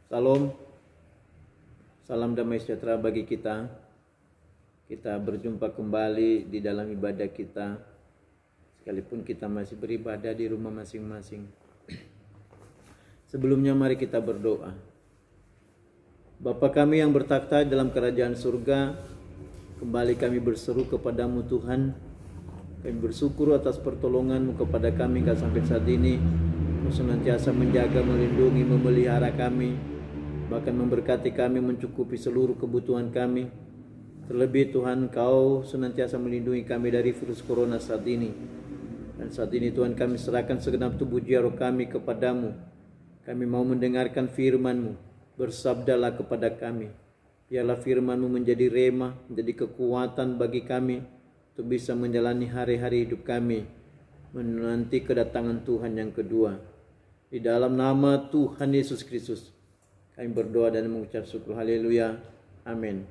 Salam, salam damai sejahtera bagi kita. Kita berjumpa kembali di dalam ibadah kita, sekalipun kita masih beribadah di rumah masing-masing. Sebelumnya mari kita berdoa. Bapa kami yang bertakhta dalam kerajaan surga, kembali kami berseru kepadamu Tuhan. Kami bersyukur atas pertolonganmu kepada kami sampai saat ini. Kau senantiasa menjaga, melindungi, memelihara kami, bahkan memberkati kami, mencukupi seluruh kebutuhan kami. Terlebih Tuhan, Kau senantiasa melindungi kami dari virus corona saat ini. Dan saat ini Tuhan, kami serahkan segenap tubuh jiwa roh kami kepadamu. Kami mau mendengarkan firman-Mu. Bersabdalah kepada kami. Biarlah firman-Mu menjadi rema, menjadi kekuatan bagi kami untuk bisa menjalani hari-hari hidup kami, menanti kedatangan Tuhan yang kedua. Di dalam nama Tuhan Yesus Kristus kami berdoa dan mengucap syukur. Haleluya. Amin.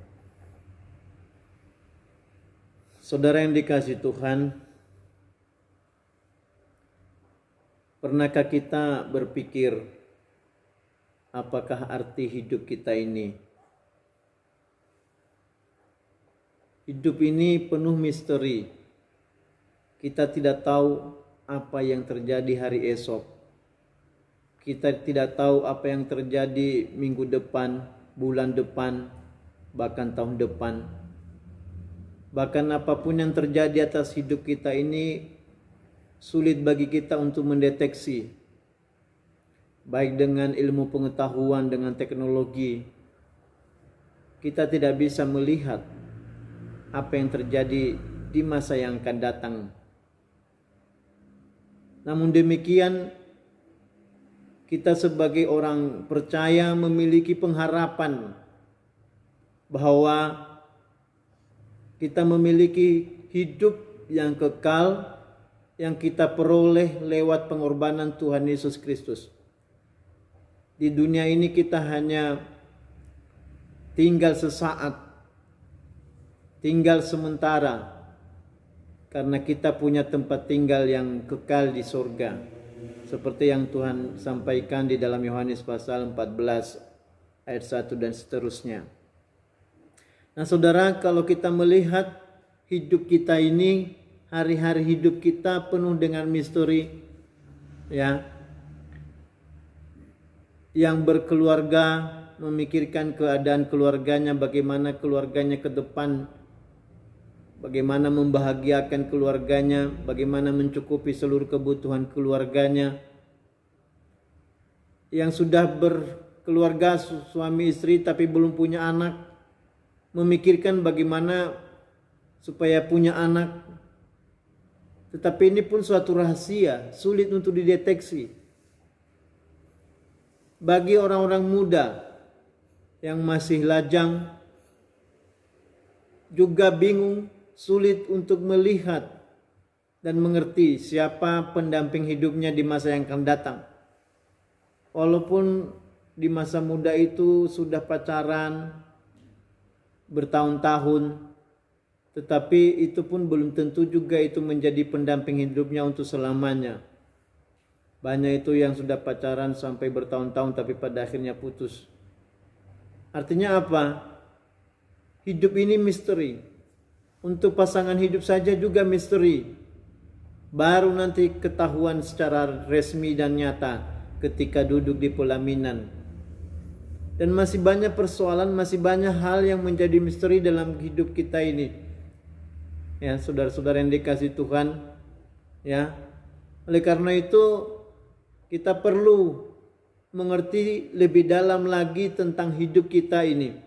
Saudara yang dikasihi Tuhan, pernahkah kita berpikir apakah arti hidup kita ini? Hidup ini penuh misteri. Kita tidak tahu apa yang terjadi hari esok. Kita tidak tahu apa yang terjadi minggu depan, bulan depan, bahkan tahun depan. Bahkan apapun yang terjadi atas hidup kita ini sulit bagi kita untuk mendeteksi. Baik dengan ilmu pengetahuan, dengan teknologi, kita tidak bisa melihat apa yang terjadi di masa yang akan datang. Namun demikian, kita sebagai orang percaya memiliki pengharapan bahwa kita memiliki hidup yang kekal yang kita peroleh lewat pengorbanan Tuhan Yesus Kristus. Di dunia ini kita hanya tinggal sesaat, tinggal sementara, karena kita punya tempat tinggal yang kekal di surga, seperti yang Tuhan sampaikan di dalam Yohanes pasal 14 ayat 1 dan seterusnya. Nah saudara, kalau kita melihat hidup kita ini, hari-hari hidup kita penuh dengan misteri, ya. Yang berkeluarga memikirkan keadaan keluarganya, bagaimana keluarganya ke depan, bagaimana membahagiakan keluarganya, bagaimana mencukupi seluruh kebutuhan keluarganya. Yang sudah berkeluarga, suami istri tapi belum punya anak, memikirkan bagaimana supaya punya anak. Tetapi ini pun suatu rahasia, sulit untuk dideteksi. Bagi orang-orang muda yang masih lajang, juga bingung, sulit untuk melihat dan mengerti siapa pendamping hidupnya di masa yang akan datang. Walaupun di masa muda itu sudah pacaran bertahun-tahun, tetapi itu pun belum tentu juga itu menjadi pendamping hidupnya untuk selamanya. Banyak itu yang sudah pacaran sampai bertahun-tahun tapi pada akhirnya putus. Artinya apa? Hidup ini misteri. Untuk pasangan hidup saja juga misteri. Baru nanti ketahuan secara resmi dan nyata ketika duduk di pelaminan. Dan masih banyak persoalan, masih banyak hal yang menjadi misteri dalam hidup kita ini. Ya, saudara-saudara yang dikasihi Tuhan, ya. Oleh karena itu kita perlu mengerti lebih dalam lagi tentang hidup kita ini.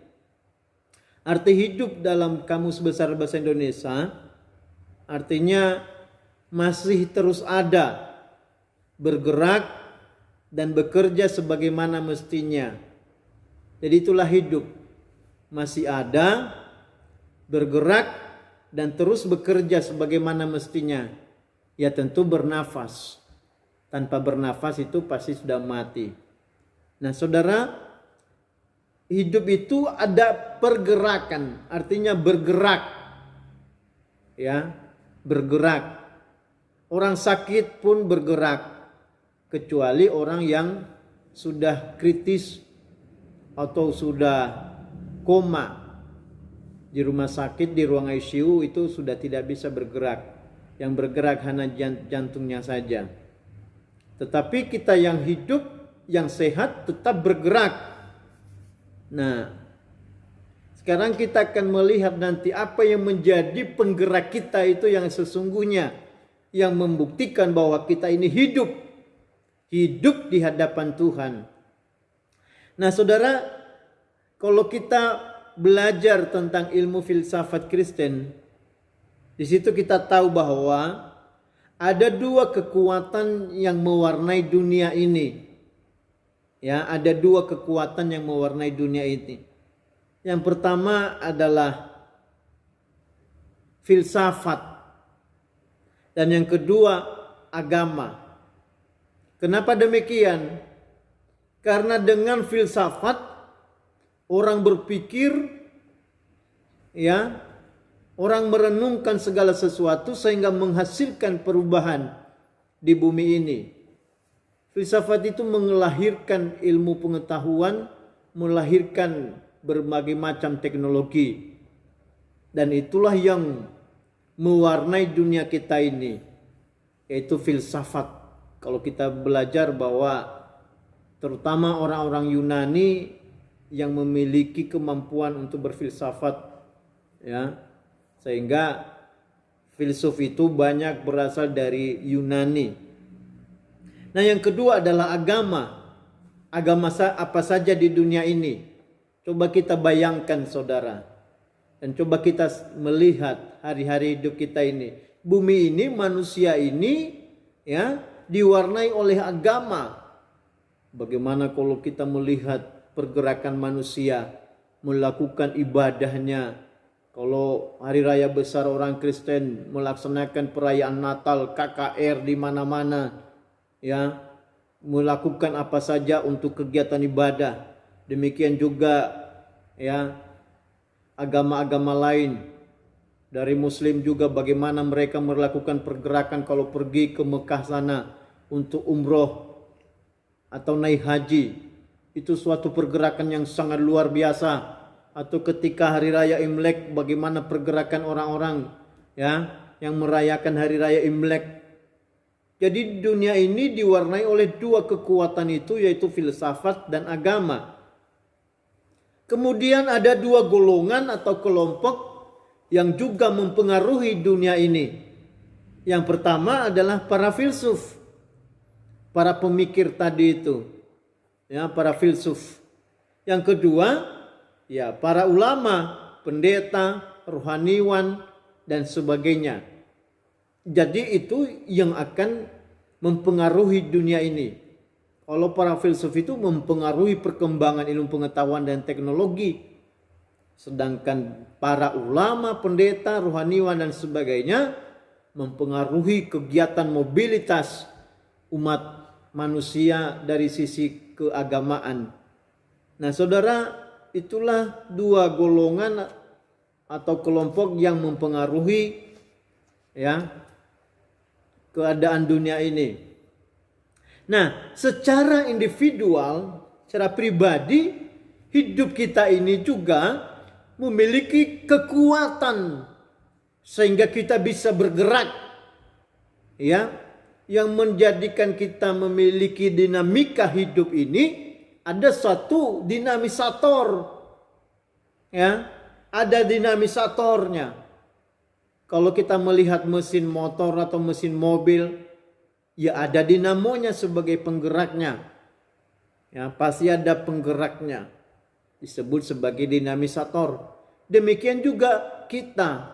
Arti hidup dalam Kamus Besar Bahasa Indonesia artinya masih terus ada, bergerak dan bekerja sebagaimana mestinya. Jadi itulah hidup, masih ada, bergerak dan terus bekerja sebagaimana mestinya. Ya tentu bernafas. Tanpa bernafas itu pasti sudah mati. Nah saudara, hidup itu ada pergerakan, artinya bergerak. Ya, bergerak. Orang sakit pun bergerak, kecuali orang yang sudah kritis, atau sudah koma di rumah sakit, di ruang ICU, itu sudah tidak bisa bergerak. Yang bergerak hanya jantungnya saja. Tetapi kita yang hidup, yang sehat tetap bergerak. Nah, sekarang kita akan melihat nanti apa yang menjadi penggerak kita itu yang sesungguhnya, yang membuktikan bahwa kita ini hidup di hadapan Tuhan. Nah, saudara, kalau kita belajar tentang ilmu filsafat Kristen, di situ kita tahu bahwa ada dua kekuatan yang mewarnai dunia ini. Ya, ada dua kekuatan yang mewarnai dunia ini. Yang pertama adalah filsafat, dan yang kedua agama. Kenapa demikian? Karena dengan filsafat orang berpikir, ya, orang merenungkan segala sesuatu sehingga menghasilkan perubahan di bumi ini. Filsafat itu melahirkan ilmu pengetahuan, melahirkan berbagai macam teknologi. Dan itulah yang mewarnai dunia kita ini, yaitu filsafat. Kalau kita belajar bahwa terutama orang-orang Yunani yang memiliki kemampuan untuk berfilsafat, ya, sehingga filsuf itu banyak berasal dari Yunani. Nah, yang kedua adalah agama. Agama apa saja di dunia ini. Coba kita bayangkan, saudara, dan coba kita melihat hari-hari hidup kita ini. Bumi ini, manusia ini, ya, diwarnai oleh agama. Bagaimana kalau kita melihat pergerakan manusia melakukan ibadahnya? Kalau hari raya besar orang Kristen melaksanakan perayaan Natal, KKR di mana-mana, ya, melakukan apa saja untuk kegiatan ibadah. Demikian juga, ya, agama-agama lain dari Muslim juga, bagaimana mereka melakukan pergerakan kalau pergi ke Mekah sana untuk umroh atau naik haji. Itu suatu pergerakan yang sangat luar biasa. Atau ketika hari raya Imlek, bagaimana pergerakan orang-orang, ya, yang merayakan hari raya Imlek. Jadi dunia ini diwarnai oleh dua kekuatan itu, yaitu filsafat dan agama. Kemudian ada dua golongan atau kelompok yang juga mempengaruhi dunia ini. Yang pertama adalah para filsuf, para pemikir tadi itu, ya, para filsuf. Yang kedua, ya, para ulama, pendeta, rohaniwan, dan sebagainya. Jadi itu yang akan mempengaruhi dunia ini. Kalau para filsuf itu mempengaruhi perkembangan ilmu pengetahuan dan teknologi. Sedangkan para ulama, pendeta, rohaniwan, dan sebagainya mempengaruhi kegiatan mobilitas umat manusia dari sisi keagamaan. Nah, saudara, itulah dua golongan atau kelompok yang mempengaruhi, ya, keadaan dunia ini. Nah, secara individual, secara pribadi, hidup kita ini juga memiliki kekuatan sehingga kita bisa bergerak, ya, yang menjadikan kita memiliki dinamika hidup ini. Ada satu dinamisator, ya, ada dinamisatornya. Kalau kita melihat mesin motor atau mesin mobil, ya ada dinamonya sebagai penggeraknya, ya, pasti ada penggeraknya, disebut sebagai dinamisator. Demikian juga kita,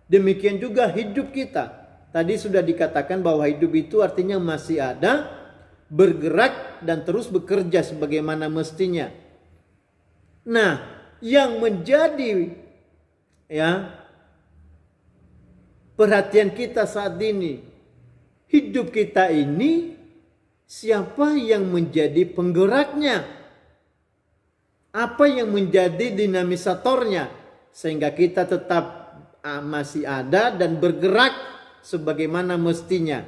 demikian juga hidup kita. Tadi sudah dikatakan bahwa hidup itu artinya masih ada, bergerak, dan terus bekerja sebagaimana mestinya. Nah, yang menjadi, ya, perhatian kita saat ini, hidup kita ini siapa yang menjadi penggeraknya? Apa yang menjadi dinamisatornya sehingga kita tetap masih ada dan bergerak sebagaimana mestinya?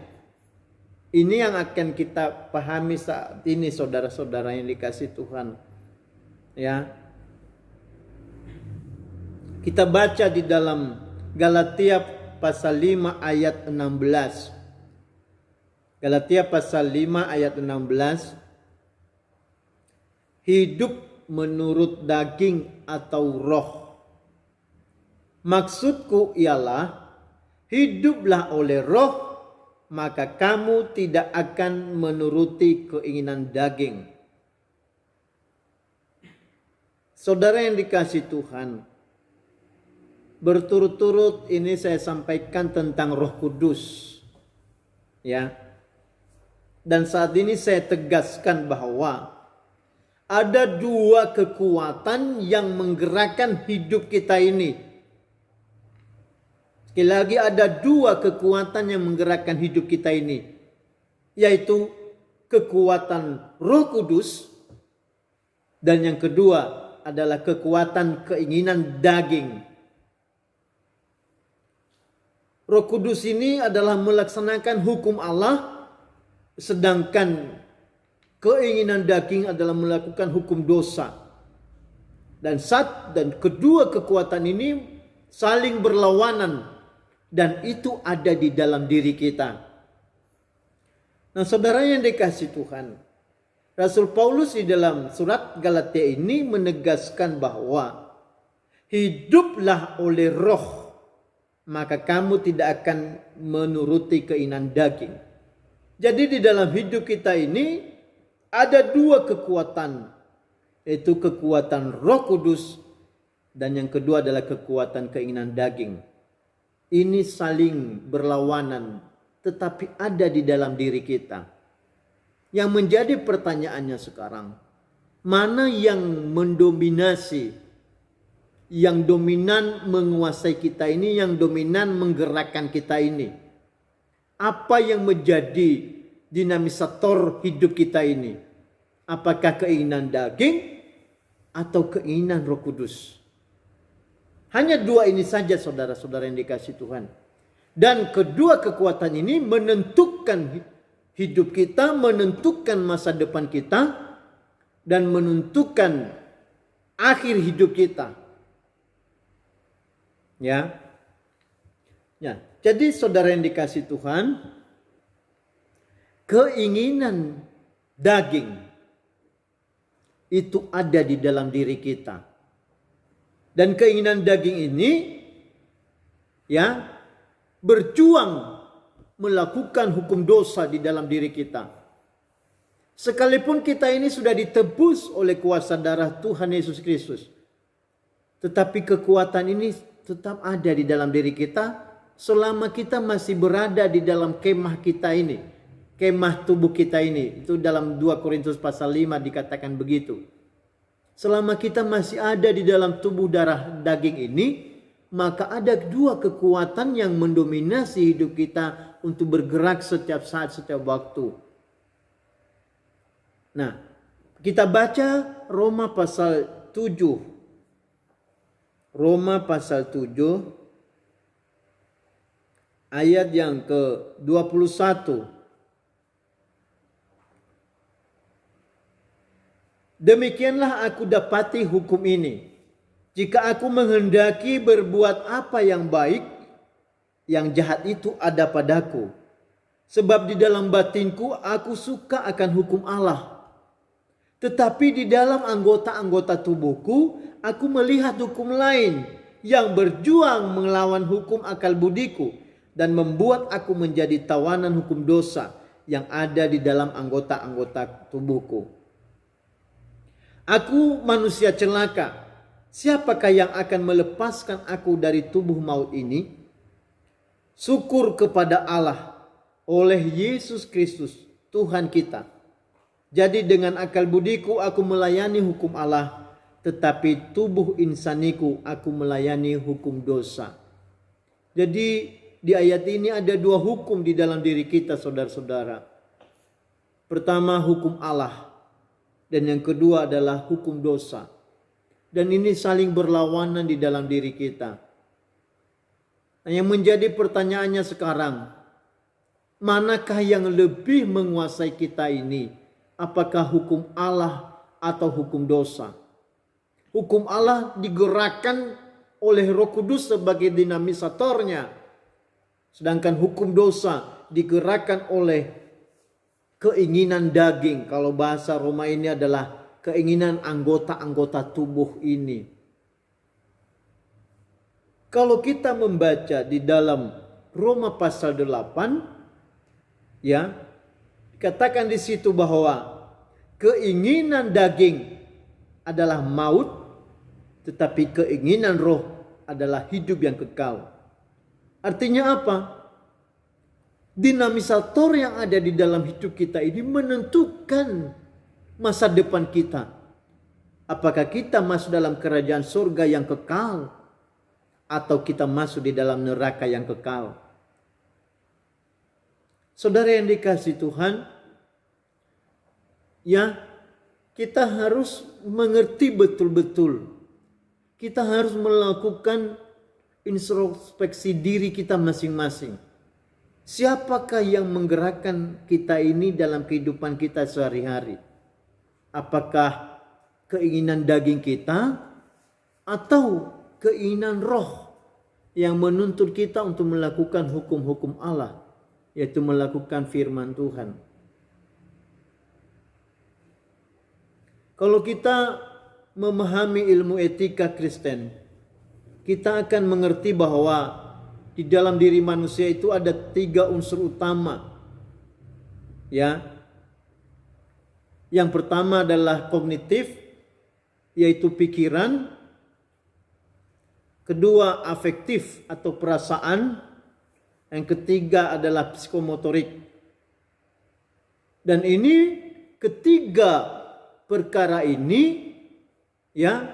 Ini yang akan kita pahami saat ini, saudara-saudara yang dikasihi Tuhan. Ya. Kita baca di dalam Galatia pasal 5 ayat 16. Galatia pasal 5 ayat 16. Hidup menurut daging atau roh. Maksudku ialah hiduplah oleh roh, maka kamu tidak akan menuruti keinginan daging. Saudara yang dikasihi Tuhan, berturut-turut ini saya sampaikan tentang Roh Kudus. Ya. Dan saat ini saya tegaskan bahwa ada dua kekuatan yang menggerakkan hidup kita ini. Sekali lagi, ada dua kekuatan yang menggerakkan hidup kita ini, yaitu kekuatan Roh Kudus, dan yang kedua adalah kekuatan keinginan daging. Roh Kudus ini adalah melaksanakan hukum Allah, sedangkan keinginan daging adalah melakukan hukum dosa. Dan kedua kekuatan ini saling berlawanan, dan itu ada di dalam diri kita. Nah, saudara yang dikasihi Tuhan, Rasul Paulus di dalam surat Galatia ini menegaskan bahwa hiduplah oleh roh, maka kamu tidak akan menuruti keinginan daging. Jadi di dalam hidup kita ini ada dua kekuatan, yaitu kekuatan Roh Kudus dan yang kedua adalah kekuatan keinginan daging. Ini saling berlawanan, tetapi ada di dalam diri kita. Yang menjadi pertanyaannya sekarang, mana yang mendominasi? Yang dominan menguasai kita ini, yang dominan menggerakkan kita ini. Apa yang menjadi dinamisator hidup kita ini? Apakah keinginan daging atau keinginan Roh Kudus? Hanya dua ini saja, saudara-saudara yang dikasihi Tuhan. Dan kedua kekuatan ini menentukan hidup kita, menentukan masa depan kita, dan menentukan akhir hidup kita. Ya. Jadi saudara yang dikasihi Tuhan, keinginan daging itu ada di dalam diri kita. Dan keinginan daging ini ya berjuang melakukan hukum dosa di dalam diri kita. Sekalipun kita ini sudah ditebus oleh kuasa darah Tuhan Yesus Kristus, tetapi kekuatan ini tetap ada di dalam diri kita selama kita masih berada di dalam kemah kita ini. Kemah tubuh kita ini. Itu dalam 2 Korintus pasal 5 dikatakan begitu. Selama kita masih ada di dalam tubuh darah daging ini, maka ada dua kekuatan yang mendominasi hidup kita untuk bergerak setiap saat, setiap waktu. Nah, kita baca Roma pasal 7. Roma pasal 7 ayat yang ke-21. Demikianlah aku dapati hukum ini. Jika aku menghendaki berbuat apa yang baik, yang jahat itu ada padaku. Sebab di dalam batinku aku suka akan hukum Allah. Tetapi di dalam anggota-anggota tubuhku, aku melihat hukum lain yang berjuang melawan hukum akal budiku dan membuat aku menjadi tawanan hukum dosa yang ada di dalam anggota-anggota tubuhku. Aku manusia celaka. Siapakah yang akan melepaskan aku dari tubuh maut ini? Syukur kepada Allah oleh Yesus Kristus Tuhan kita. Jadi dengan akal budiku aku melayani hukum Allah, tetapi tubuh insaniku aku melayani hukum dosa. Jadi di ayat ini ada dua hukum di dalam diri kita, saudara-saudara. Pertama hukum Allah, dan yang kedua adalah hukum dosa. Dan ini saling berlawanan di dalam diri kita. Nah, yang menjadi pertanyaannya sekarang, manakah yang lebih menguasai kita ini? Apakah hukum Allah atau hukum dosa? Hukum Allah digerakkan oleh Roh Kudus sebagai dinamisatornya. Sedangkan hukum dosa digerakkan oleh keinginan daging. Kalau bahasa Roma ini adalah keinginan anggota-anggota tubuh ini. Kalau kita membaca di dalam Roma pasal 8, ya, dikatakan di situ bahwa keinginan daging adalah maut, tetapi keinginan roh adalah hidup yang kekal. Artinya apa? Dinamisator yang ada di dalam hidup kita ini menentukan masa depan kita. Apakah kita masuk dalam kerajaan surga yang kekal, atau kita masuk di dalam neraka yang kekal. Saudara yang dikasihi Tuhan, ya, kita harus mengerti betul-betul. Kita harus melakukan introspeksi diri kita masing-masing. Siapakah yang menggerakkan kita ini dalam kehidupan kita sehari-hari? Apakah keinginan daging kita atau keinginan roh yang menuntut kita untuk melakukan hukum-hukum Allah, yaitu melakukan firman Tuhan? Kalau kita memahami ilmu etika Kristen, kita akan mengerti bahwa di dalam diri manusia itu ada 3 unsur utama. Ya. Yang pertama adalah kognitif, yaitu pikiran. Kedua, afektif atau perasaan. Yang ketiga adalah psikomotorik. Dan ini ketiga perkara ini, ya,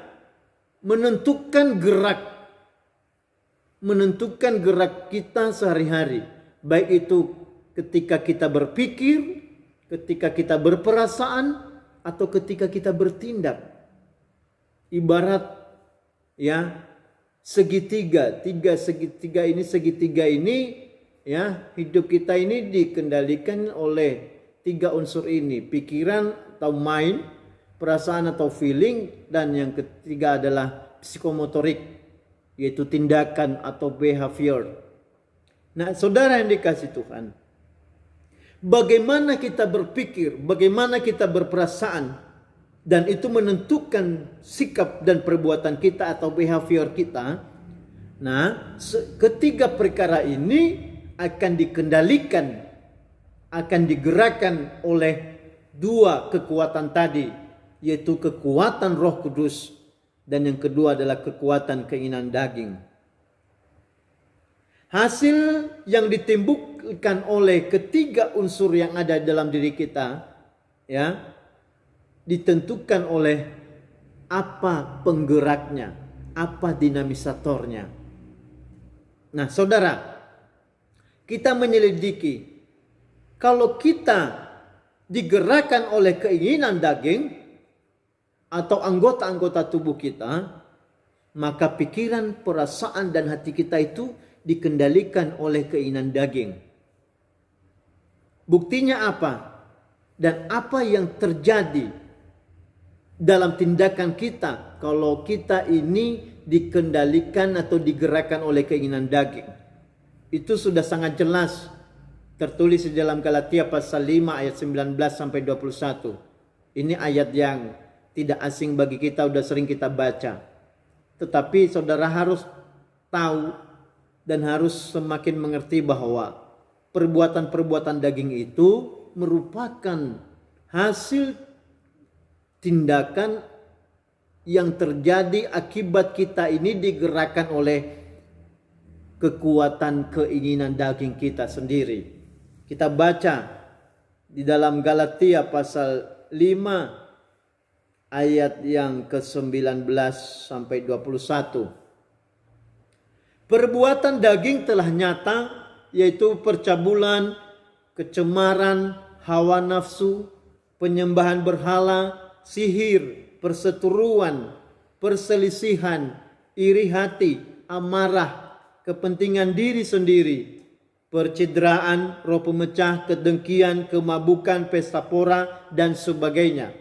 menentukan gerak kita sehari-hari. Baik itu ketika kita berpikir, ketika kita berperasaan, atau ketika kita bertindak. Ibarat, ya, segitiga ini, ya, hidup kita ini dikendalikan oleh 3 unsur ini. Pikiran atau mind, perasaan atau feeling, dan yang ketiga adalah psikomotorik, yaitu tindakan atau behavior. Nah, saudara yang dikasihi Tuhan, bagaimana kita berpikir, bagaimana kita berperasaan, dan itu menentukan sikap dan perbuatan kita atau behavior kita. Nah, ketiga perkara ini akan dikendalikan, akan digerakkan oleh 2 kekuatan tadi, yaitu kekuatan Roh Kudus, dan yang kedua adalah kekuatan keinginan daging. Hasil yang ditimbulkan oleh ketiga unsur yang ada dalam diri kita, ya, ditentukan oleh apa penggeraknya, apa dinamisatornya. Nah, saudara, kita menyelidiki, kalau kita digerakkan oleh keinginan daging atau anggota-anggota tubuh kita, maka pikiran, perasaan, dan hati kita itu dikendalikan oleh keinginan daging. Buktinya apa? Dan apa yang terjadi dalam tindakan kita kalau kita ini dikendalikan atau digerakkan oleh keinginan daging? Itu sudah sangat jelas tertulis di dalam Galatia pasal 5 ayat 19 sampai 21. Ini ayat yang tidak asing bagi kita, sudah sering kita baca. Tetapi saudara harus tahu dan harus semakin mengerti bahwa perbuatan-perbuatan daging itu merupakan hasil tindakan yang terjadi akibat kita ini digerakkan oleh kekuatan keinginan daging kita sendiri. Kita baca di dalam Galatia pasal 5 ayat yang ke-19 sampai 21. Perbuatan daging telah nyata, yaitu percabulan, kecemaran, hawa nafsu, penyembahan berhala, sihir, perseteruan, perselisihan, iri hati, amarah, kepentingan diri sendiri, percideraan, roh pemecah, kedengkian, kemabukan, pesta pora, dan sebagainya.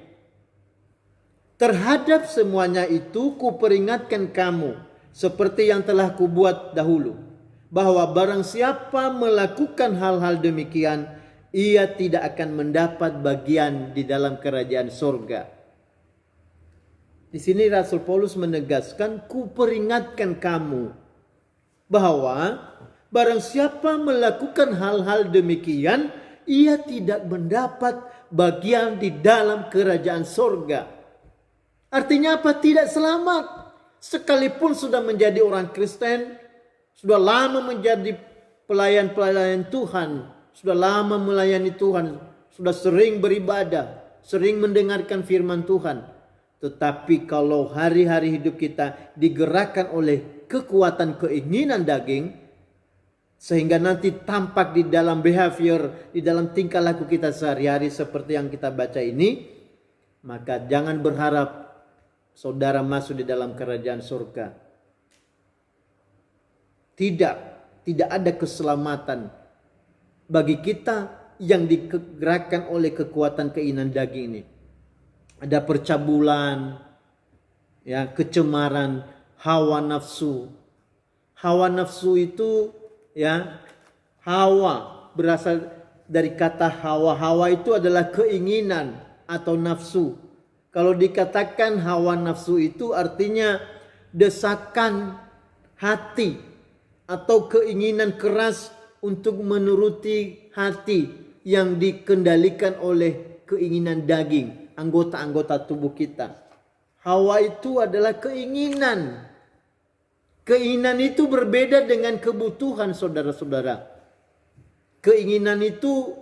Terhadap semuanya itu kuperingatkan kamu, seperti yang telah kubuat dahulu, bahwa barang siapa melakukan hal-hal demikian, ia tidak akan mendapat bagian di dalam kerajaan surga. Di sini Rasul Paulus menegaskan, kuperingatkan kamu, bahwa barang siapa melakukan hal-hal demikian, ia tidak mendapat bagian di dalam kerajaan surga. Artinya apa? Tidak selamat. Sekalipun sudah menjadi orang Kristen, sudah lama menjadi pelayan-pelayan Tuhan, sudah lama melayani Tuhan, sudah sering beribadah, sering mendengarkan firman Tuhan. Tetapi kalau hari-hari hidup kita digerakkan oleh kekuatan keinginan daging, sehingga nanti tampak di dalam behavior, di dalam tingkah laku kita sehari-hari seperti yang kita baca ini, maka jangan berharap saudara masuk di dalam kerajaan surga. Tidak ada keselamatan bagi kita yang digerakkan oleh kekuatan keinginan daging ini. Ada percabulan, ya, kecemaran, hawa nafsu. Hawa nafsu itu, ya, hawa berasal dari kata hawa. Hawa itu adalah keinginan atau nafsu. Kalau dikatakan hawa nafsu itu artinya desakan hati atau keinginan keras untuk menuruti hati yang dikendalikan oleh keinginan daging, anggota-anggota tubuh kita. Hawa itu adalah keinginan. Keinginan itu berbeda dengan kebutuhan, saudara-saudara. Keinginan itu,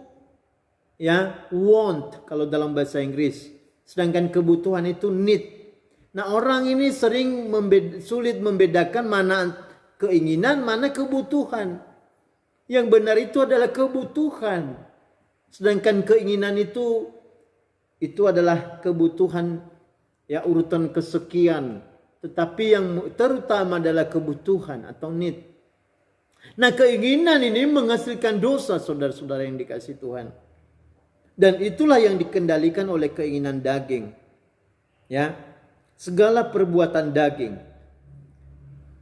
ya, want kalau dalam bahasa Inggris. Sedangkan kebutuhan itu need. Nah, orang ini sering sulit membedakan mana keinginan, mana kebutuhan. Yang benar itu adalah kebutuhan. Sedangkan keinginan itu adalah kebutuhan, ya, urutan kesekian. Tetapi yang terutama adalah kebutuhan atau need. Nah, keinginan ini menghasilkan dosa, saudara-saudara yang dikasihi Tuhan. Dan itulah yang dikendalikan oleh keinginan daging. Ya, segala perbuatan daging.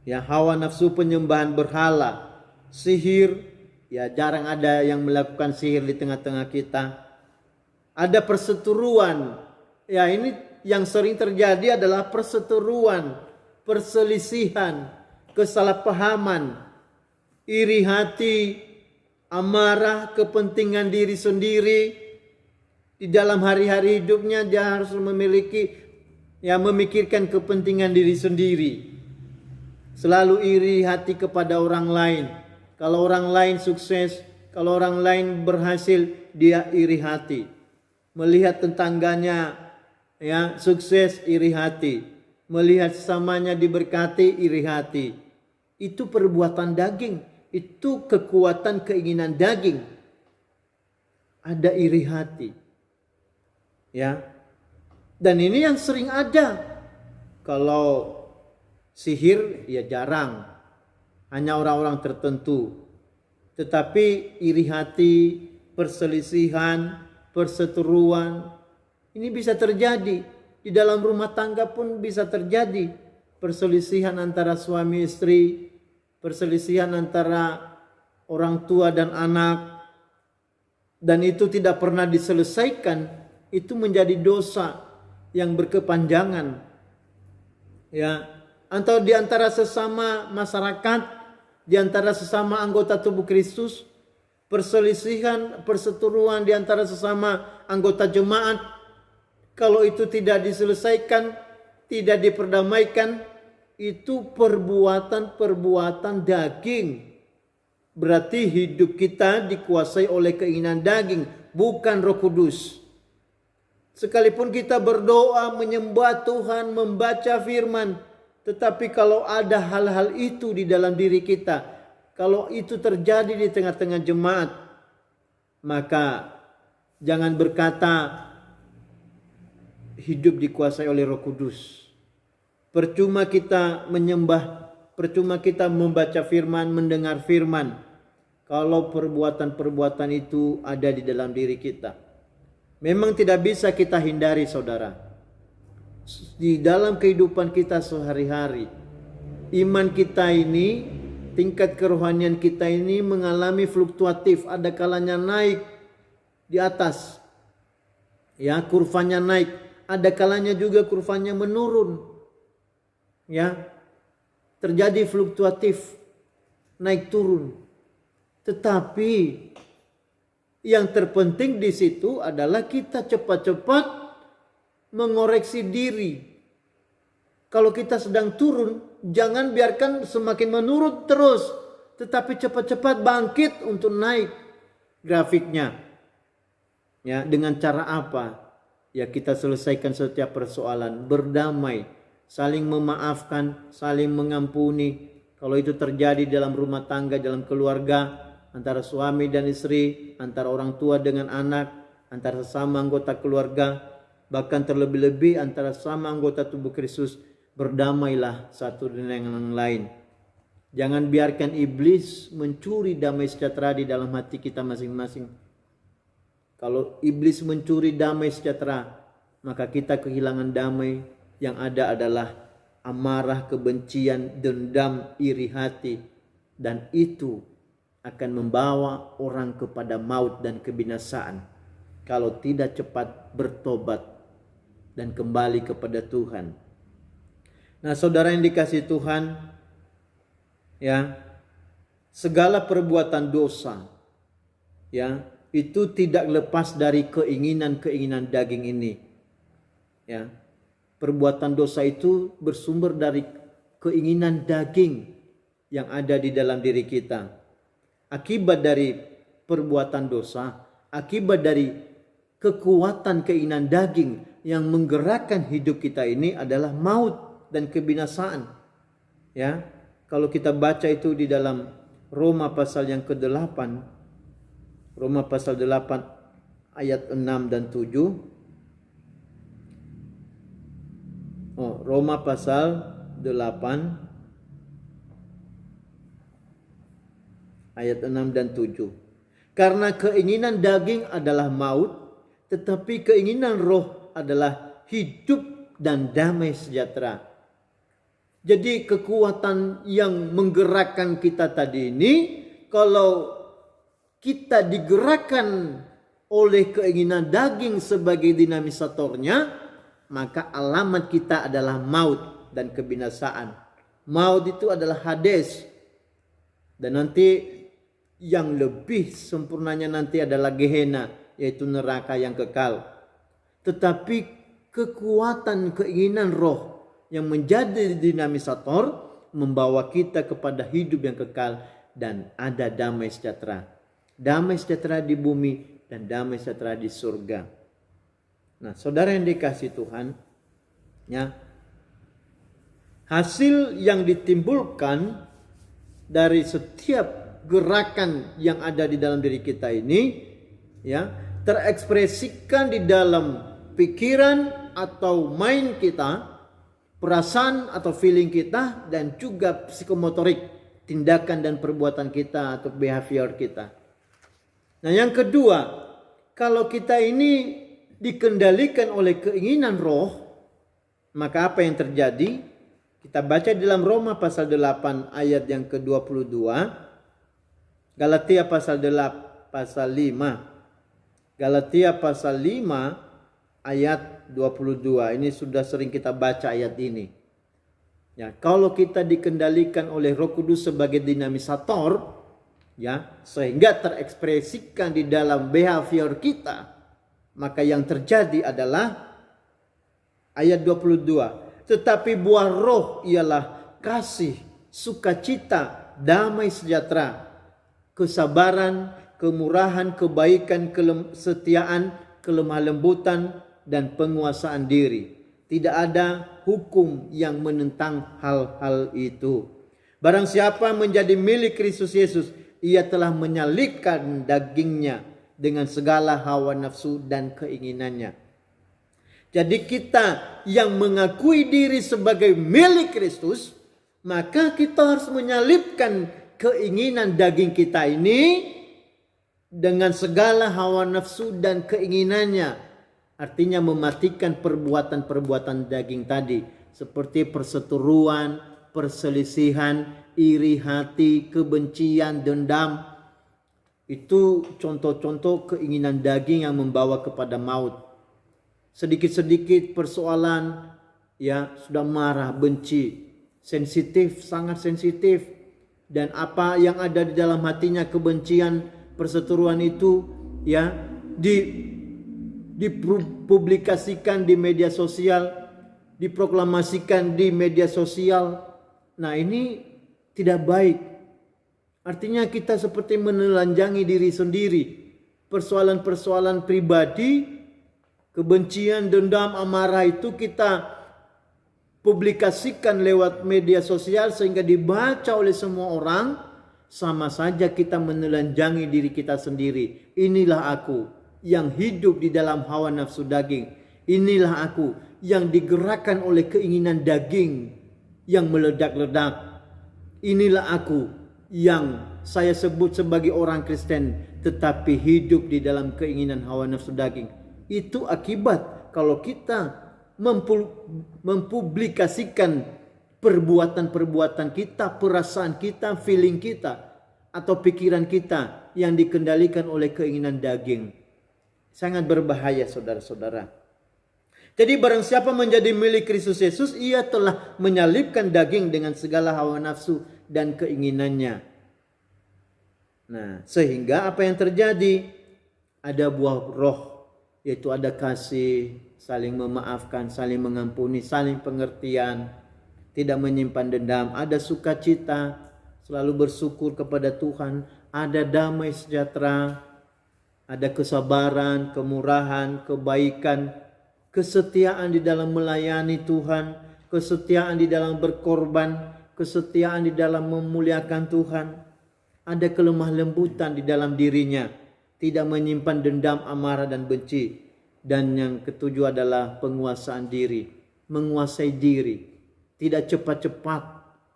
Ya, hawa nafsu penyembahan berhala, sihir, ya jarang ada yang melakukan sihir di tengah-tengah kita. Ada perseteruan. Ya, ini yang sering terjadi adalah perseteruan, perselisihan, kesalahpahaman, iri hati, amarah, kepentingan diri sendiri. Di dalam hari-hari hidupnya dia harus memikirkan kepentingan diri sendiri. Selalu iri hati kepada orang lain. Kalau orang lain sukses, kalau orang lain berhasil, dia iri hati. Melihat tetangganya, ya, sukses, iri hati. Melihat sesamanya diberkati, iri hati. Itu perbuatan daging. Itu kekuatan keinginan daging. Ada iri hati. Ya, dan ini yang sering ada. Kalau sihir, ya jarang, hanya orang-orang tertentu. Tetapi iri hati, perselisihan, perseteruan, ini bisa terjadi. Di dalam rumah tangga pun bisa terjadi. Perselisihan antara suami istri, perselisihan antara orang tua dan anak, dan itu tidak pernah diselesaikan. Itu menjadi dosa yang berkepanjangan. Ya, atau di antara sesama masyarakat, di antara sesama anggota tubuh Kristus, perselisihan, perseteruan di antara sesama anggota jemaat, kalau itu tidak diselesaikan, tidak diperdamaikan, itu perbuatan-perbuatan daging. Berarti hidup kita dikuasai oleh keinginan daging, bukan Roh Kudus. Sekalipun kita berdoa, menyembah Tuhan, membaca firman, tetapi kalau ada hal-hal itu di dalam diri kita, kalau itu terjadi di tengah-tengah jemaat, maka jangan berkata hidup dikuasai oleh Roh Kudus. Percuma kita menyembah, percuma kita membaca firman, mendengar firman, kalau perbuatan-perbuatan itu ada di dalam diri kita. Memang tidak bisa kita hindari, saudara. di dalam kehidupan kita sehari-hari. Iman kita ini, tingkat kerohanian kita ini mengalami fluktuatif. Ada kalanya naik di atas, ya, kurvanya naik. Ada kalanya juga kurvanya menurun, ya, terjadi fluktuatif, naik turun. Tetapi yang terpenting di situ adalah kita cepat-cepat mengoreksi diri. Kalau kita sedang turun, jangan biarkan semakin menurun terus, tetapi cepat-cepat bangkit untuk naik grafiknya. Ya, dengan cara apa? Ya, kita selesaikan setiap persoalan, berdamai, saling memaafkan, saling mengampuni. Kalau itu terjadi dalam rumah tangga, dalam keluarga, antara suami dan istri, antara orang tua dengan anak, antara sesama anggota keluarga, bahkan terlebih-lebih antara sama anggota tubuh Kristus, berdamailah satu dengan yang lain. Jangan biarkan iblis mencuri damai sejahtera di dalam hati kita masing-masing. Kalau iblis mencuri damai sejahtera, maka kita kehilangan damai. Yang ada adalah amarah, kebencian, dendam, iri hati. Dan itu akan membawa orang kepada maut dan kebinasaan kalau tidak cepat bertobat dan kembali kepada Tuhan. Nah, saudara yang dikasihi Tuhan, ya, segala perbuatan dosa, ya, itu tidak lepas dari keinginan-keinginan daging ini. Ya, perbuatan dosa itu bersumber dari keinginan daging yang ada di dalam diri kita. Akibat dari perbuatan dosa, akibat dari kekuatan keinginan daging yang menggerakkan hidup kita ini adalah maut dan kebinasaan. Ya, kalau kita baca itu di dalam Roma pasal yang ke-8, Roma pasal 8 ayat 6 dan 7. Roma pasal 8 ayat 6 dan 7. Karena keinginan daging adalah maut, tetapi keinginan roh adalah hidup dan damai sejahtera. Jadi kekuatan yang menggerakkan kita tadi ini, kalau kita digerakkan oleh keinginan daging sebagai dinamisatornya, maka alamat kita adalah maut dan kebinasaan. Maut itu adalah Hades. Dan nanti yang lebih sempurnanya nanti adalah Gehenna, yaitu neraka yang kekal. Tetapi kekuatan keinginan roh yang menjadi dinamisator membawa kita kepada hidup yang kekal dan ada damai sejahtera. Damai sejahtera di bumi dan damai sejahtera di surga. Nah, saudara yang dikasihi Tuhan, ya, hasil yang ditimbulkan dari setiap gerakan yang ada di dalam diri kita ini, ya, terekspresikan di dalam pikiran atau mind kita, perasaan atau feeling kita, dan juga psikomotorik, tindakan dan perbuatan kita atau behavior kita. Nah, yang kedua, kalau kita ini dikendalikan oleh keinginan roh, maka apa yang terjadi? Kita baca dalam Roma pasal 8 ayat yang ke-22, Galatia pasal 8 pasal 5. Galatia pasal 5 ayat 22. Ini sudah sering kita baca ayat ini. Ya, kalau kita dikendalikan oleh Roh Kudus sebagai dinamisator, ya, sehingga terekspresikan di dalam behavior kita, maka yang terjadi adalah ayat 22. Tetapi buah roh ialah kasih, sukacita, damai sejahtera, kesabaran, kemurahan, kebaikan, kesetiaan, kelemah lembutan, dan penguasaan diri. Tidak ada hukum yang menentang hal-hal itu. Barang siapa menjadi milik Kristus Yesus, ia telah menyalibkan dagingnya dengan segala hawa nafsu dan keinginannya. Jadi kita yang mengakui diri sebagai milik Kristus, maka kita harus menyalibkan keinginan daging kita ini dengan segala hawa nafsu dan keinginannya. Artinya mematikan perbuatan-perbuatan daging tadi, seperti perseteruan, perselisihan, iri hati, kebencian, dendam. Itu contoh-contoh keinginan daging yang membawa kepada maut. Sedikit-sedikit persoalan, ya sudah marah, benci, sensitif, sangat sensitif. Dan apa yang ada di dalam hatinya, kebencian, perseteruan itu, ya dipublikasikan di media sosial, diproklamasikan di media sosial. Nah, ini tidak baik. Artinya kita seperti menelanjangi diri sendiri. Persoalan-persoalan pribadi, kebencian, dendam, amarah itu kita publikasikan lewat media sosial sehingga dibaca oleh semua orang. Sama saja kita menelanjangi diri kita sendiri. Inilah aku yang hidup di dalam hawa nafsu daging. Inilah aku yang digerakkan oleh keinginan daging yang meledak-ledak. Inilah aku yang saya sebut sebagai orang Kristen, tetapi hidup di dalam keinginan hawa nafsu daging. Itu akibat kalau kita mempublikasikan perbuatan-perbuatan kita, perasaan kita, feeling kita, atau pikiran kita yang dikendalikan oleh keinginan daging. Sangat berbahaya, saudara-saudara. Jadi barang siapa menjadi milik Kristus Yesus, ia telah menyalibkan daging dengan segala hawa nafsu dan keinginannya. Nah, sehingga apa yang terjadi? Ada buah roh, yaitu ada kasih, saling memaafkan, saling mengampuni, saling pengertian, tidak menyimpan dendam, ada sukacita, selalu bersyukur kepada Tuhan, ada damai sejahtera, ada kesabaran, kemurahan, kebaikan, kesetiaan di dalam melayani Tuhan, kesetiaan di dalam berkorban, kesetiaan di dalam memuliakan Tuhan. Ada kelemah lembutan di dalam dirinya, tidak menyimpan dendam, amarah dan benci. Dan yang ketujuh adalah penguasaan diri, menguasai diri, tidak cepat-cepat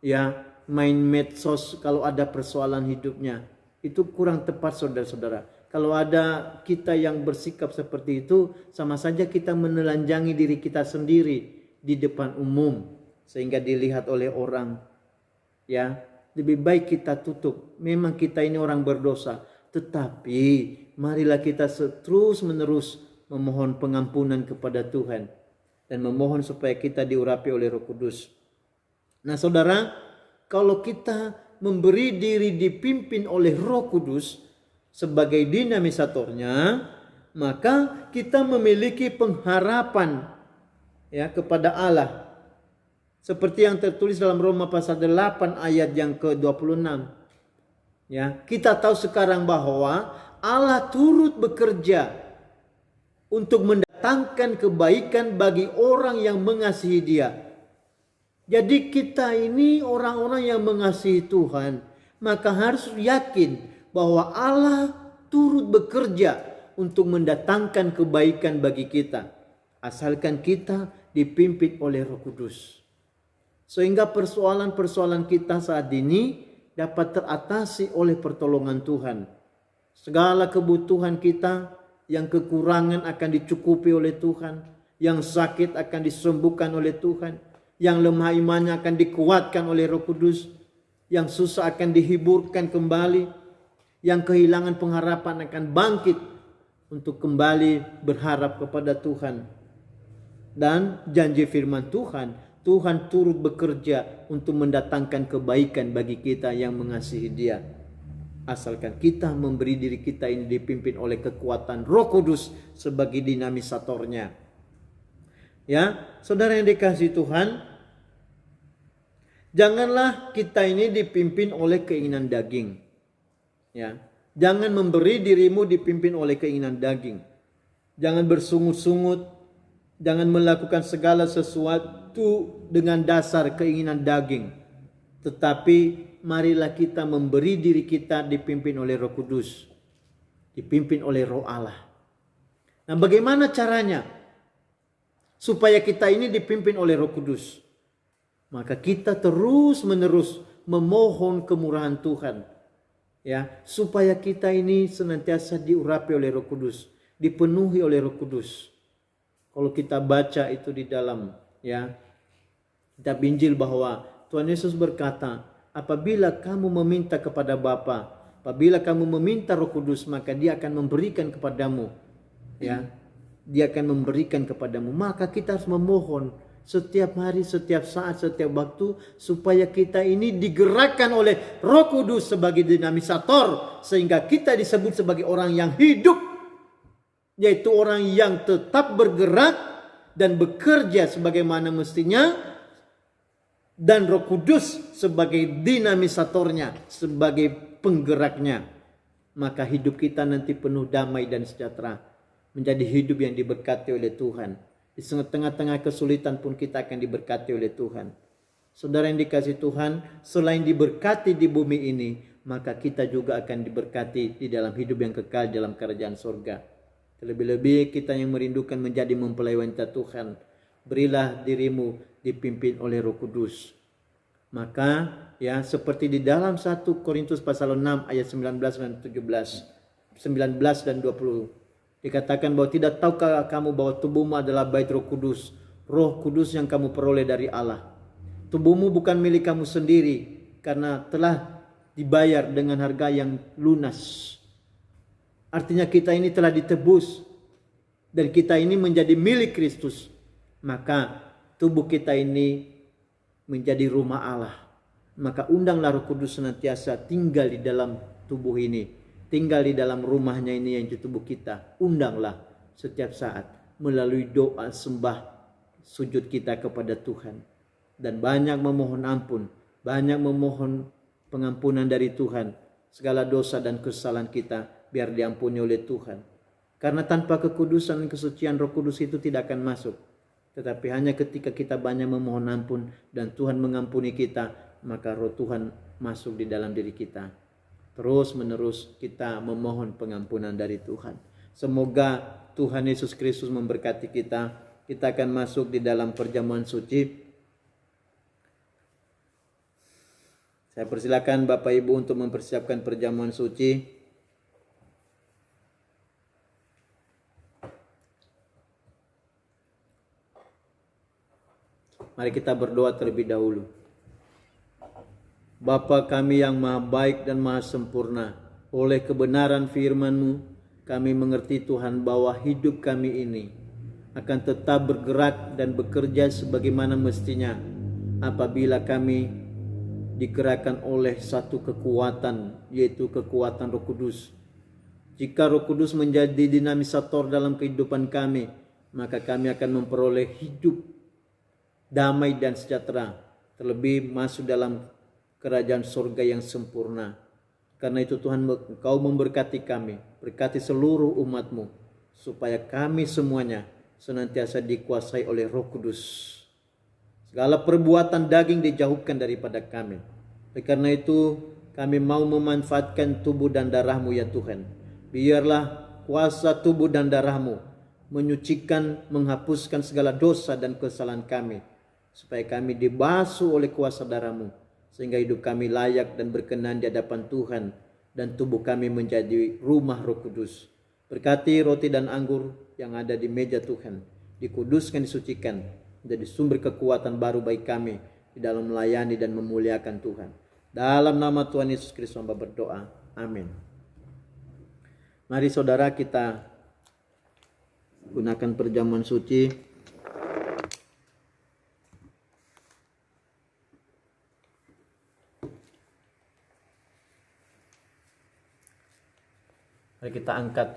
ya main medsos kalau ada persoalan hidupnya. Itu kurang tepat, saudara-saudara. Kalau ada kita yang bersikap seperti itu, sama saja kita menelanjangi diri kita sendiri di depan umum sehingga dilihat oleh orang. Ya, lebih baik kita tutup. Memang kita ini orang berdosa, tetapi marilah kita terus-menerus memohon pengampunan kepada Tuhan dan memohon supaya kita diurapi oleh Roh Kudus. Nah, saudara, kalau kita memberi diri dipimpin oleh Roh Kudus sebagai dinamisatornya, maka kita memiliki pengharapan ya kepada Allah. Seperti yang tertulis dalam Roma pasal 8 ayat yang ke-26. Ya, kita tahu sekarang bahwa Allah turut bekerja untuk mendatangkan kebaikan bagi orang yang mengasihi Dia. Jadi kita ini orang-orang yang mengasihi Tuhan, maka harus yakin bahwa Allah turut bekerja untuk mendatangkan kebaikan bagi kita, asalkan kita dipimpin oleh Roh Kudus. Sehingga persoalan-persoalan kita saat ini dapat teratasi oleh pertolongan Tuhan. Segala kebutuhan kita yang kekurangan akan dicukupi oleh Tuhan, yang sakit akan disembuhkan oleh Tuhan, yang lemah imannya akan dikuatkan oleh Roh Kudus, yang susah akan dihiburkan kembali, yang kehilangan pengharapan akan bangkit untuk kembali berharap kepada Tuhan. Dan janji firman Tuhan, Tuhan turut bekerja untuk mendatangkan kebaikan bagi kita yang mengasihi Dia. Asalkan kita memberi diri kita ini dipimpin oleh kekuatan Roh Kudus sebagai dinamisatornya. Ya, saudara yang dikasihi Tuhan, janganlah kita ini dipimpin oleh keinginan daging. Ya, jangan memberi dirimu dipimpin oleh keinginan daging. Jangan bersungut-sungut, jangan melakukan segala sesuatu dengan dasar keinginan daging. Tetapi marilah kita memberi diri kita dipimpin oleh Roh Kudus, dipimpin oleh Roh Allah. Nah, bagaimana caranya supaya kita ini dipimpin oleh Roh Kudus? Maka kita terus-menerus memohon kemurahan Tuhan, ya, supaya kita ini senantiasa diurapi oleh Roh Kudus, dipenuhi oleh Roh Kudus. Kalau kita baca itu di dalam kitab Injil bahwa Tuhan Yesus berkata, apabila kamu meminta kepada Bapa, apabila kamu meminta Roh Kudus, maka Dia akan memberikan kepadamu. Dia akan memberikan kepadamu. Maka kita harus memohon setiap hari, setiap saat, setiap waktu, supaya kita ini digerakkan oleh Roh Kudus sebagai dinamisator, sehingga kita disebut sebagai orang yang hidup, yaitu orang yang tetap bergerak dan bekerja sebagaimana mestinya, dan Roh Kudus sebagai dinamisatornya, sebagai penggeraknya. Maka hidup kita nanti penuh damai dan sejahtera, menjadi hidup yang diberkati oleh Tuhan. Di tengah-tengah kesulitan pun kita akan diberkati oleh Tuhan. Saudara yang dikasihi Tuhan, selain diberkati di bumi ini, maka kita juga akan diberkati di dalam hidup yang kekal dalam kerajaan surga. Terlebih-lebih kita yang merindukan menjadi mempelai wanita Tuhan, berilah dirimu dipimpin oleh Roh Kudus. Maka seperti di dalam 1 Korintus pasal 6 ayat 19 dan 17, 19 dan 20, dikatakan bahwa tidak tahukah kamu bahwa tubuhmu adalah bait Roh Kudus, Roh Kudus yang kamu peroleh dari Allah. Tubuhmu bukan milik kamu sendiri, karena telah dibayar dengan harga yang lunas. Artinya kita ini telah ditebus dan kita ini menjadi milik Kristus. Maka tubuh kita ini menjadi rumah Allah. Maka undanglah Roh Kudus senantiasa tinggal di dalam tubuh ini, tinggal di dalam rumahnya ini yang itu tubuh kita. Undanglah setiap saat melalui doa, sembah, sujud kita kepada Tuhan, dan banyak memohon ampun, banyak memohon pengampunan dari Tuhan segala dosa dan kesalahan kita, biar diampuni oleh Tuhan. Karena tanpa kekudusan dan kesucian, Roh Kudus itu tidak akan masuk. Tetapi hanya ketika kita banyak memohon ampun dan Tuhan mengampuni kita, maka Roh Tuhan masuk di dalam diri kita. Terus menerus kita memohon pengampunan dari Tuhan. Semoga Tuhan Yesus Kristus memberkati kita. Kita akan masuk di dalam perjamuan suci. Saya persilakan Bapak Ibu untuk mempersiapkan perjamuan suci. Mari kita berdoa terlebih dahulu. Bapa kami yang maha baik dan maha sempurna, oleh kebenaran firman-Mu, kami mengerti Tuhan bahwa hidup kami ini akan tetap bergerak dan bekerja sebagaimana mestinya apabila kami digerakkan oleh satu kekuatan, yaitu kekuatan Roh Kudus. Jika Roh Kudus menjadi dinamisator dalam kehidupan kami, maka kami akan memperoleh hidup damai dan sejahtera, terlebih masuk dalam kerajaan surga yang sempurna. Karena itu Tuhan, Engkau memberkati kami, berkati seluruh umat-Mu, supaya kami semuanya senantiasa dikuasai oleh Roh Kudus. Segala perbuatan daging dijauhkan daripada kami. Oleh karena itu kami mau memanfaatkan tubuh dan darah-Mu ya Tuhan. Biarlah kuasa tubuh dan darah-Mu menyucikan, menghapuskan segala dosa dan kesalahan kami, supaya kami dibasuh oleh kuasa darah-Mu, sehingga hidup kami layak dan berkenan di hadapan Tuhan, dan tubuh kami menjadi rumah Roh Kudus. Berkati roti dan anggur yang ada di meja Tuhan, dikuduskan, disucikan, menjadi sumber kekuatan baru bagi kami di dalam melayani dan memuliakan Tuhan. Dalam nama Tuhan Yesus Kristus hamba berdoa. Amin. Mari saudara kita gunakan perjamuan suci. Mari kita angkat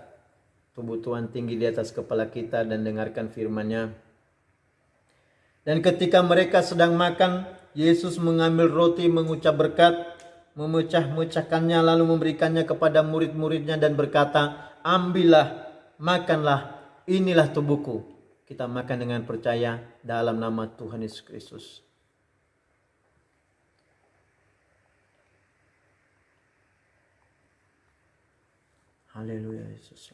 tubuh Tuhan tinggi di atas kepala kita dan dengarkan firman-Nya. Dan ketika mereka sedang makan, Yesus mengambil roti, mengucap berkat, memecah-mecahkannya, lalu memberikannya kepada murid-muridnya dan berkata, ambillah, makanlah, inilah tubuhku. Kita makan dengan percaya dalam nama Tuhan Yesus Kristus. Haleluya Yesus.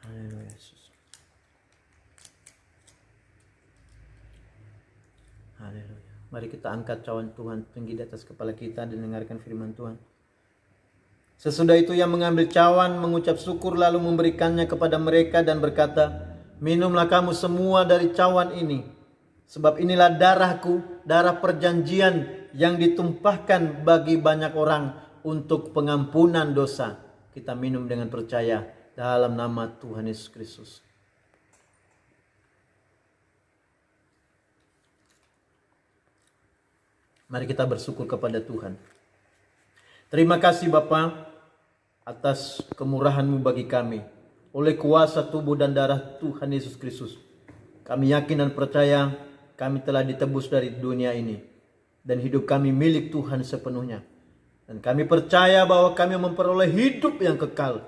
Haleluya Yesus. Haleluya. Mari kita angkat cawan Tuhan tinggi di atas kepala kita dan dengarkan firman Tuhan. Sesudah itu ia mengambil cawan, mengucap syukur, lalu memberikannya kepada mereka dan berkata, minumlah kamu semua dari cawan ini. Sebab inilah darahku, darah perjanjian yang ditumpahkan bagi banyak orang untuk pengampunan dosa. Kita minum dengan percaya dalam nama Tuhan Yesus Kristus. Mari kita bersyukur kepada Tuhan. Terima kasih Bapa atas kemurahan-Mu bagi kami. Oleh kuasa tubuh dan darah Tuhan Yesus Kristus, kami yakin dan percaya kami telah ditebus dari dunia ini. Dan hidup kami milik Tuhan sepenuhnya. Dan kami percaya bahwa kami memperoleh hidup yang kekal.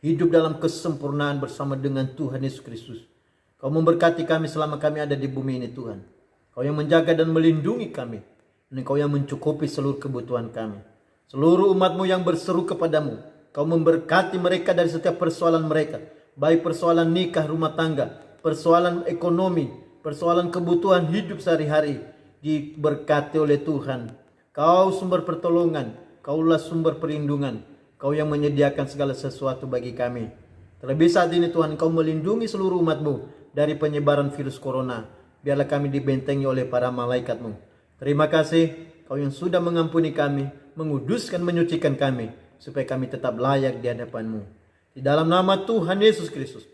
Hidup dalam kesempurnaan bersama dengan Tuhan Yesus Kristus. Kau memberkati kami selama kami ada di bumi ini Tuhan. Kau yang menjaga dan melindungi kami. Dan Kau yang mencukupi seluruh kebutuhan kami. Seluruh umat-Mu yang berseru kepadamu, Kau memberkati mereka dari setiap persoalan mereka. Baik persoalan nikah rumah tangga, persoalan ekonomi, persoalan kebutuhan hidup sehari-hari. Diberkati oleh Tuhan. Kau sumber pertolongan, Kaulah sumber perlindungan. Kau yang menyediakan segala sesuatu bagi kami. Terlebih saat ini Tuhan, Kau melindungi seluruh umat-Mu dari penyebaran virus corona. Biarlah kami dibentengi oleh para malaikat-Mu. Terima kasih Kau yang sudah mengampuni kami, menguduskan, menyucikan kami, supaya kami tetap layak di hadapan-Mu. Di dalam nama Tuhan Yesus Kristus,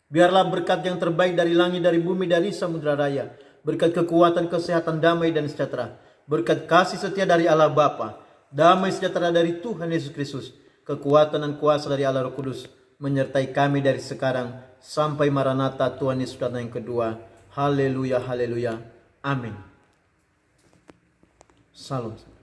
biarlah berkat yang terbaik dari langit, dari bumi, dari samudera raya, berkat kekuatan, kesehatan, damai dan sejahtera, berkat kasih setia dari Allah Bapa, damai sejahtera dari Tuhan Yesus Kristus, kekuatan dan kuasa dari Allah Roh Kudus, menyertai kami dari sekarang sampai Maranatha Tuhan Yesus datang yang kedua. Haleluya, haleluya. Amin. Salam.